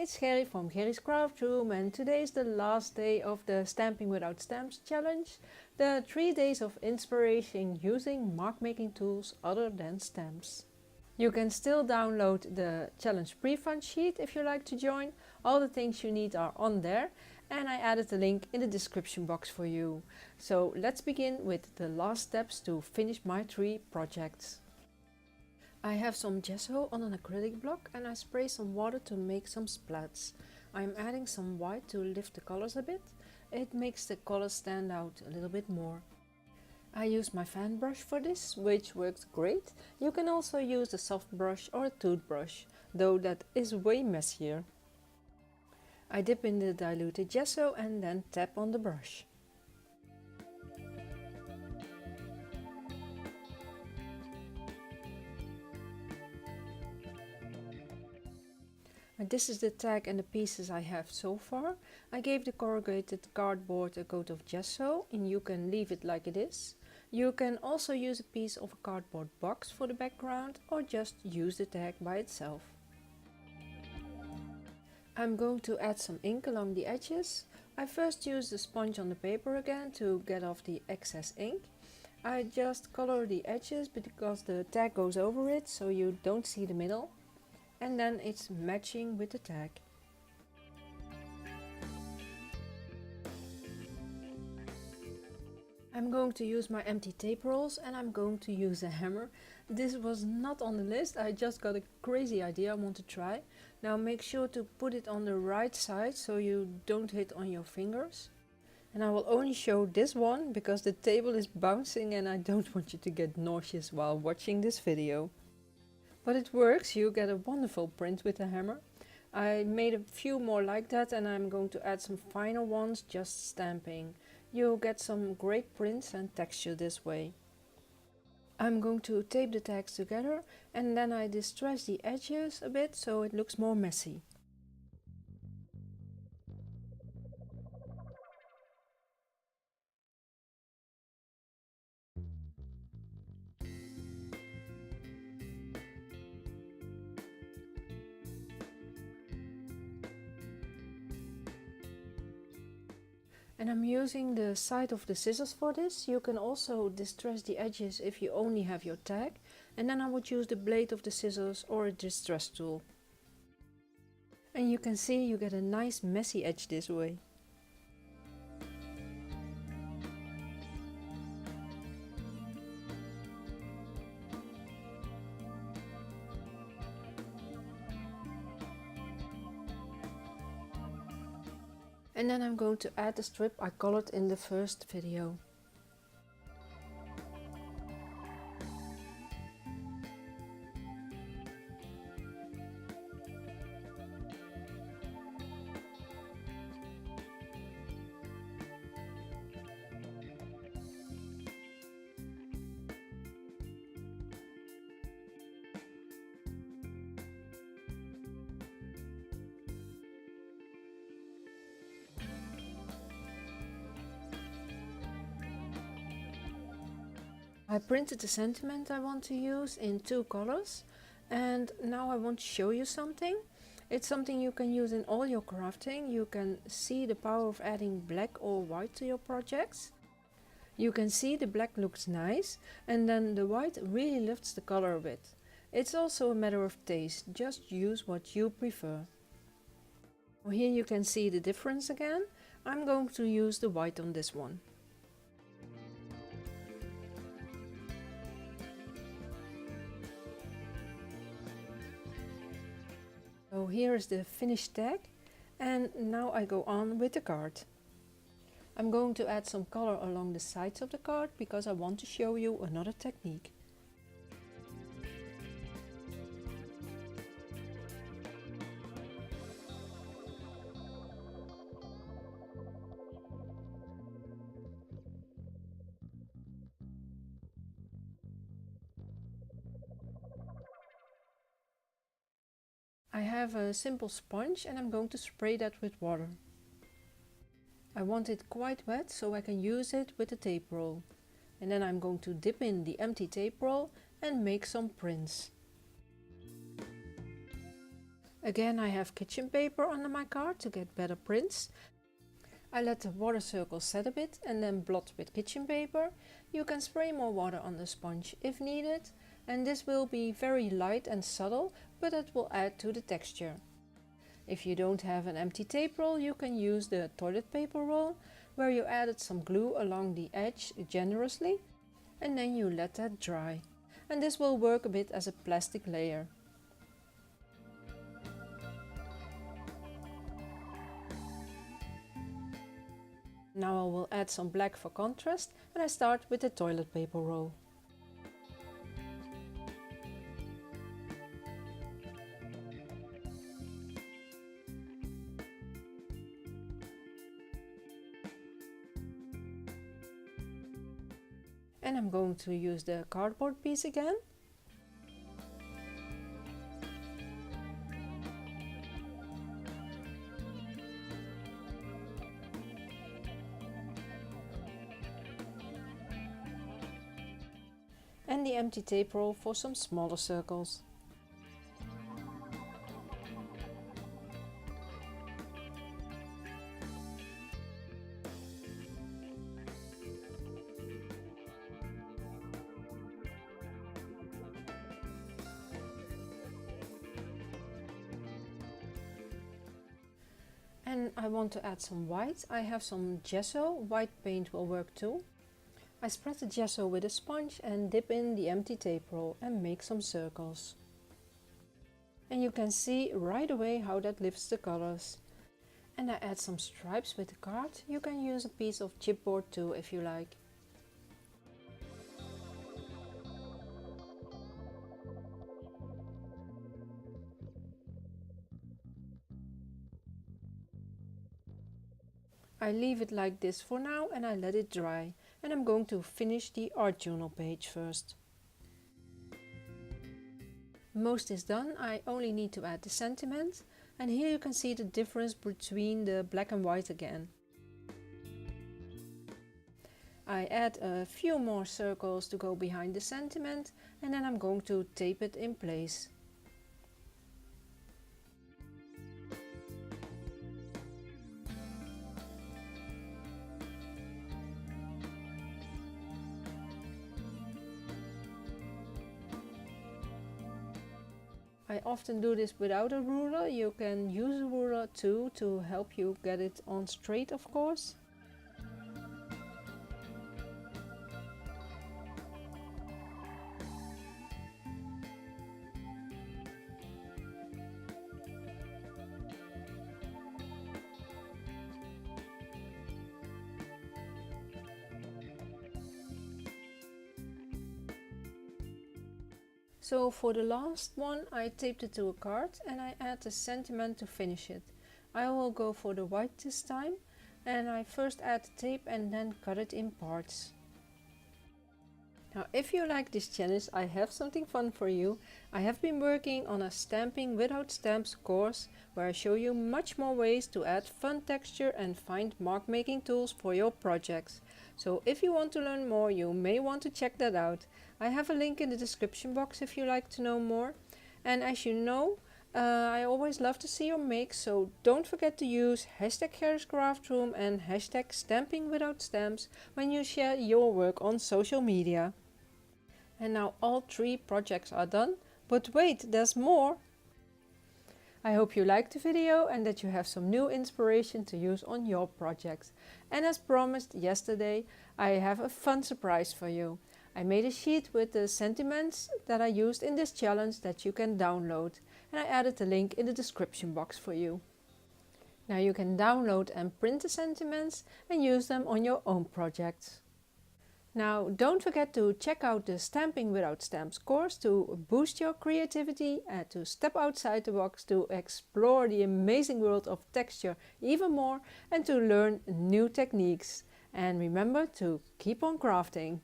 it's Gerry from Gerry's Craft Room, and today is the last day of the Stamping Without Stamps challenge. The 3 days of inspiration using mark making tools other than stamps. You can still download the challenge pre-fund sheet if you like to join. All the things you need are on there, and I added the link in the description box for you. So let's begin with the last steps to finish my 3 projects. I have some gesso on an acrylic block and I spray some water to make some splats. I'm adding some white to lift the colors a bit. It makes the colors stand out a little bit more. I use my fan brush for this, which works great. You can also use a soft brush or a toothbrush, though that is way messier. I dip in the diluted gesso and then tap on the brush. And this is the tag and the pieces I have so far. I gave the corrugated cardboard a coat of gesso, and you can leave it like it is. You can also use a piece of a cardboard box for the background or just use the tag by itself. I'm going to add some ink along the edges. I first use the sponge on the paper again to get off the excess ink. I just color the edges because the tag goes over it, so you don't see the middle. And then it's matching with the tag. I'm going to use my empty tape rolls and I'm going to use a hammer. This was not on the list, I just got a crazy idea I want to try. Now make sure to put it on the right side so you don't hit on your fingers. And I will only show this one because the table is bouncing and I don't want you to get nauseous while watching this video. But it works, you get a wonderful print with the hammer. I made a few more like that and I'm going to add some finer ones just stamping. You'll get some great prints and texture this way. I'm going to tape the tags together and then I distress the edges a bit so it looks more messy. And I'm using the side of the scissors for this. You can also distress the edges if you only have your tag. And then I would use the blade of the scissors or a distress tool. And you can see you get a nice messy edge this way. And then I'm going to add the strip I colored in the first video. I printed the sentiment I want to use in 2 colors, and now I want to show you something. It's something you can use in all your crafting. You can see the power of adding black or white to your projects. You can see the black looks nice and then the white really lifts the color a bit. It's also a matter of taste, just use what you prefer. Here you can see the difference again. I'm going to use the white on this one. So here is the finished tag, and now I go on with the card. I'm going to add some color along the sides of the card because I want to show you another technique. I have a simple sponge and I'm going to spray that with water. I want it quite wet so I can use it with the tape roll. And then I'm going to dip in the empty tape roll and make some prints. Again, I have kitchen paper under my card to get better prints. I let the water circle set a bit and then blot with kitchen paper. You can spray more water on the sponge if needed, and this will be very light and subtle, but it will add to the texture. If you don't have an empty tape roll, you can use the toilet paper roll, where you added some glue along the edge generously, and then you let that dry. And this will work a bit as a plastic layer. Now I will add some black for contrast, and I start with the toilet paper roll. And I'm going to use the cardboard piece again. And the empty tape roll for some smaller circles. And I want to add some white. I have some gesso, white paint will work too. I spread the gesso with a sponge and dip in the empty tape roll and make some circles. And you can see right away how that lifts the colors. And I add some stripes with the card. You can use a piece of chipboard too if you like. I leave it like this for now and I let it dry, and I'm going to finish the art journal page first. Most is done, I only need to add the sentiment, and here you can see the difference between the black and white again. I add a few more circles to go behind the sentiment, and then I'm going to tape it in place. I often do this without a ruler. You can use a ruler too to help you get it on straight, of course. So for the last one I taped it to a card and I add the sentiment to finish it. I will go for the white this time, and I first add the tape and then cut it in parts. Now if you like this challenge, I have something fun for you. I have been working on a stamping without stamps course where I show you much more ways to add fun texture and find mark making tools for your projects. So if you want to learn more, you may want to check that out. I have a link in the description box if you like to know more. And as you know, I always love to see your makes, so don't forget to use #Gerry'sCraftRoom and #StampingWithoutStamps when you share your work on social media. And now all 3 projects are done, but wait, there's more! I hope you liked the video and that you have some new inspiration to use on your projects. And as promised yesterday, I have a fun surprise for you. I made a sheet with the sentiments that I used in this challenge that you can download, and I added the link in the description box for you. Now you can download and print the sentiments and use them on your own projects. Now don't forget to check out the Stamping Without Stamps course to boost your creativity and to step outside the box to explore the amazing world of texture even more and to learn new techniques. And remember to keep on crafting.